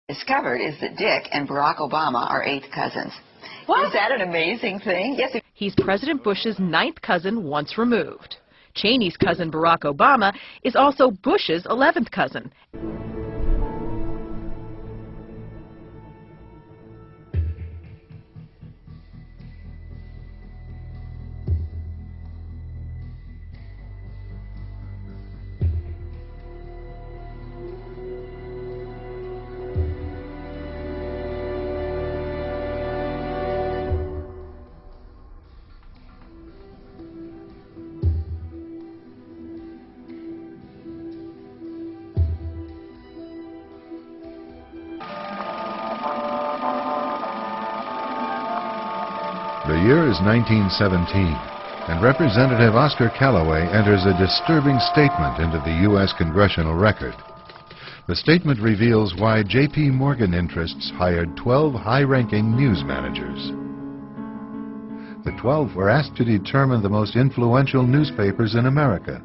Discovered is that Dick and Barack Obama are eighth cousins. What? Is that an amazing thing? Yes. He's President Bush's ninth cousin once removed. Cheney's cousin Barack Obama is also Bush's 11th cousin. The year is 1917, and Representative Oscar Callaway enters a disturbing statement into the U.S. Congressional Record. The statement reveals why J.P. Morgan interests hired 12 high-ranking news managers. The 12 were asked to determine the most influential newspapers in America.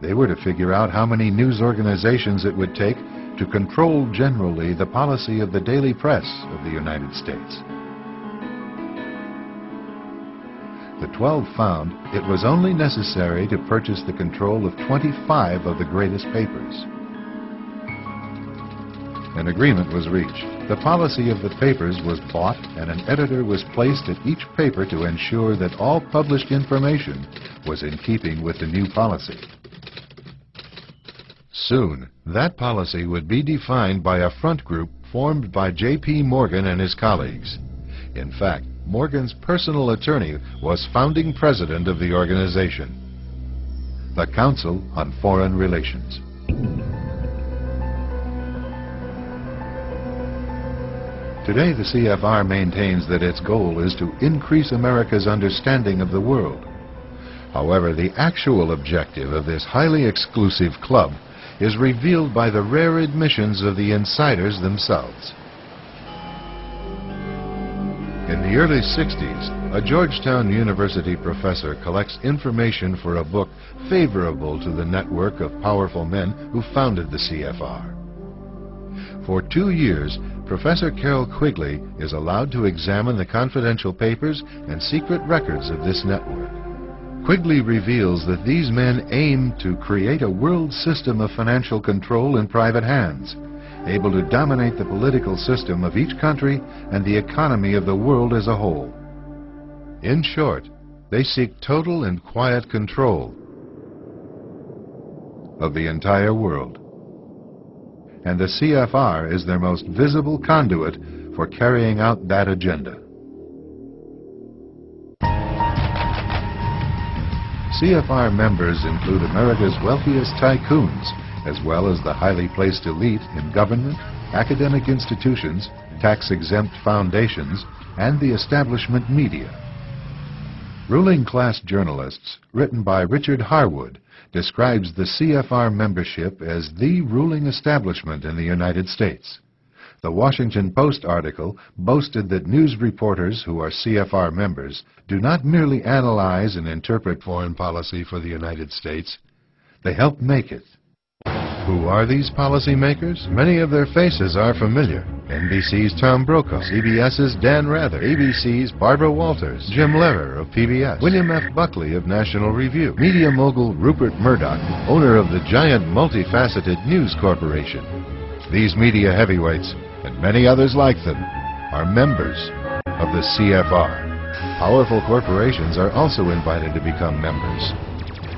They were to figure out how many news organizations it would take to control generally the policy of the daily press of the United States. The 12 found it was only necessary to purchase the control of 25 of the greatest papers. An agreement was reached. The policy of the papers was bought, and an editor was placed at each paper to ensure that all published information was in keeping with the new policy. Soon, that policy would be defined by a front group formed by J.P. Morgan and his colleagues. In fact, Morgan's personal attorney was founding president of the organization, the Council on Foreign Relations. Today, the CFR maintains that its goal is to increase America's understanding of the world. However, the actual objective of this highly exclusive club is revealed by the rare admissions of the insiders themselves. In the early 60s, a Georgetown University professor collects information for a book favorable to the network of powerful men who founded the CFR. For 2 years, Professor Carroll Quigley is allowed to examine the confidential papers and secret records of this network. Quigley reveals that these men aim to create a world system of financial control in private hands, able to dominate the political system of each country and the economy of the world as a whole. In short, they seek total and quiet control of the entire world. And the CFR is their most visible conduit for carrying out that agenda. CFR members include America's wealthiest tycoons, as well as the highly placed elite in government, academic institutions, tax-exempt foundations, and the establishment media. Ruling Class Journalists, written by Richard Harwood, describes the CFR membership as the ruling establishment in the United States. The Washington Post article boasted that news reporters who are CFR members do not merely analyze and interpret foreign policy for the United States, they help make it. Who are these policymakers? Many of their faces are familiar. NBC's Tom Brokaw, CBS's Dan Rather, ABC's Barbara Walters, Jim Lehrer of PBS, William F. Buckley of National Review, media mogul Rupert Murdoch, owner of the giant multifaceted News Corporation. These media heavyweights, and many others like them, are members of the CFR. Powerful corporations are also invited to become members.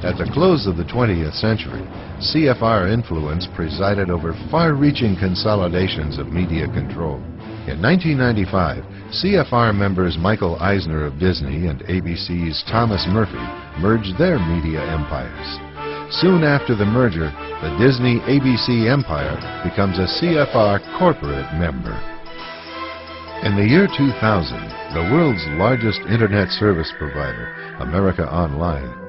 At the close of the 20th century, CFR influence presided over far-reaching consolidations of media control. In 1995, CFR members Michael Eisner of Disney and ABC's Thomas Murphy merged their media empires. Soon after the merger, the Disney-ABC empire becomes a CFR corporate member. In the year 2000, the world's largest internet service provider, America Online,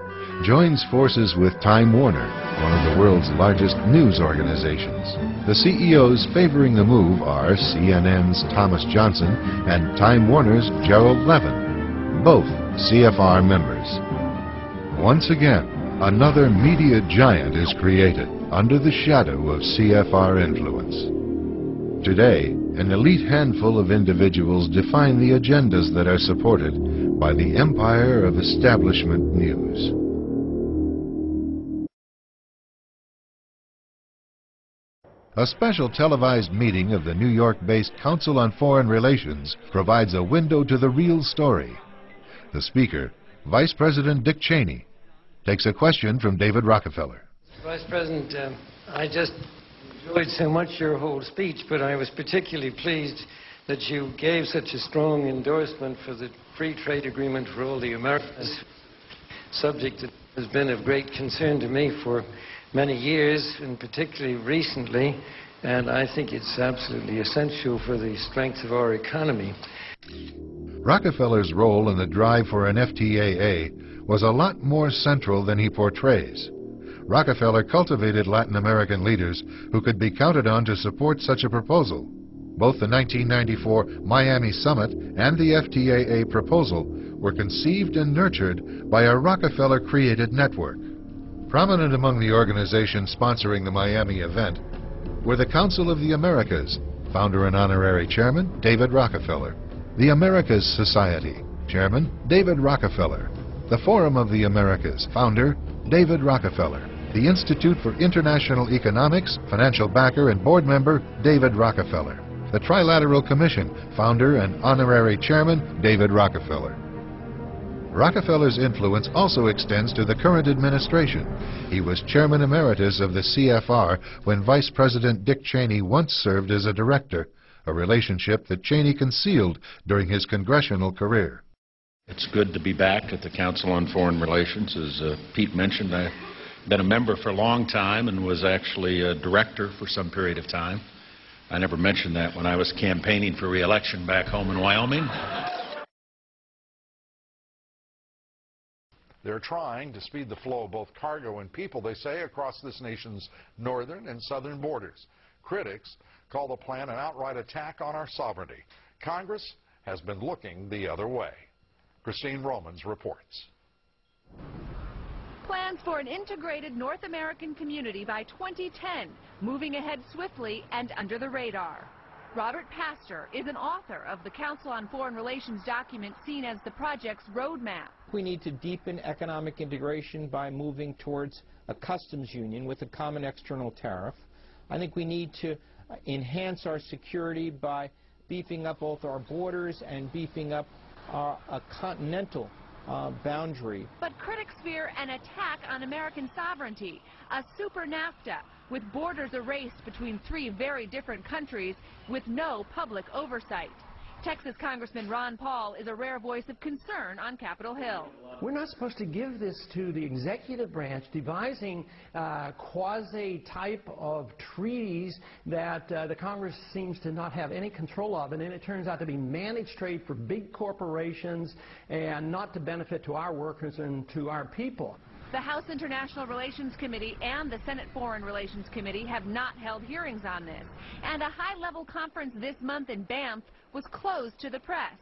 joins forces with Time Warner, one of the world's largest news organizations. The CEOs favoring the move are CNN's Thomas Johnson and Time Warner's Gerald Levin, both CFR members. Once again, another media giant is created under the shadow of CFR influence. Today, an elite handful of individuals define the agendas that are supported by the empire of establishment news. A special televised meeting of the New York-based Council on Foreign Relations provides a window to the real story. The speaker, Vice President Dick Cheney, takes a question from David Rockefeller. Vice President, I just enjoyed so much your whole speech, but I was particularly pleased that you gave such a strong endorsement for the free trade agreement for all the Americas, subject that has been of great concern to me for many years, and particularly recently, and I think it's absolutely essential for the strength of our economy. Rockefeller's role in the drive for an FTAA was a lot more central than he portrays. Rockefeller cultivated Latin American leaders who could be counted on to support such a proposal. Both the 1994 Miami Summit and the FTAA proposal were conceived and nurtured by a Rockefeller-created network. Prominent among the organizations sponsoring the Miami event were the Council of the Americas, founder and honorary chairman David Rockefeller, the Americas Society, chairman David Rockefeller, the Forum of the Americas, founder David Rockefeller, the Institute for International Economics, financial backer and board member David Rockefeller, the Trilateral Commission, founder and honorary chairman David Rockefeller. Rockefeller's influence also extends to the current administration. He was chairman emeritus of the CFR when Vice President Dick Cheney once served as a director, a relationship that Cheney concealed during his congressional career. It's good to be back at the Council on Foreign Relations. As Pete mentioned, I've been a member for a long time and was actually a director for some period of time. I never mentioned that when I was campaigning for re-election back home in Wyoming. They're trying to speed the flow of both cargo and people, they say, across this nation's northern and southern borders. Critics call the plan an outright attack on our sovereignty. Congress has been looking the other way. Christine Romans reports. Plans for an integrated North American community by 2010, moving ahead swiftly and under the radar. Robert Pastor is an author of the Council on Foreign Relations document seen as the project's roadmap. We need to deepen economic integration by moving towards a customs union with a common external tariff. I think we need to enhance our security by beefing up both our borders and beefing up a continental boundary. But critics fear an attack on American sovereignty, a super NAFTA, with borders erased between three very different countries with no public oversight. Texas Congressman Ron Paul is a rare voice of concern on Capitol Hill. We're not supposed to give this to the executive branch devising quasi-type of treaties that the Congress seems to not have any control of, and then it turns out to be managed trade for big corporations and not to benefit to our workers and to our people. The House International Relations Committee and the Senate Foreign Relations Committee have not held hearings on this, and a high-level conference this month in Banff was closed to the press.